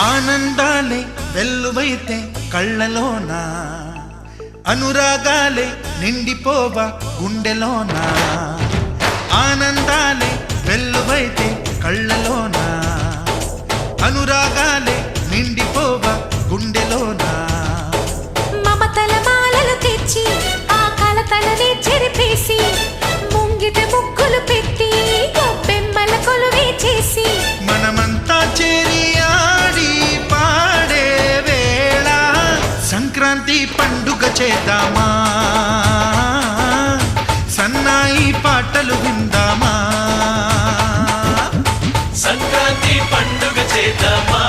ఆనందాలే వెల్లువైతే కళ్ళలోనా, అనురాగాలే నిండిపోవా గుండెలోనా. ఆనందాలే వెల్లువైతే కళ్ళలోనా, అనురాగాలే నిండిపోవా గుండెలోనా. మమతల మాలలు తెచ్చి ఆ కలతలని చెరిపేసి, ముంగిట ముగ్గులు పెట్టి గొబ్బెమ్మల కొలువే చేసి, మనమంతా చేరి ఆడి పాడే వేళ సంక్రాంతి పండుగ చేద్దామా, సన్నాయి పాటలు విందామా. సంక్రాంతి పండుగ చేద్దామా.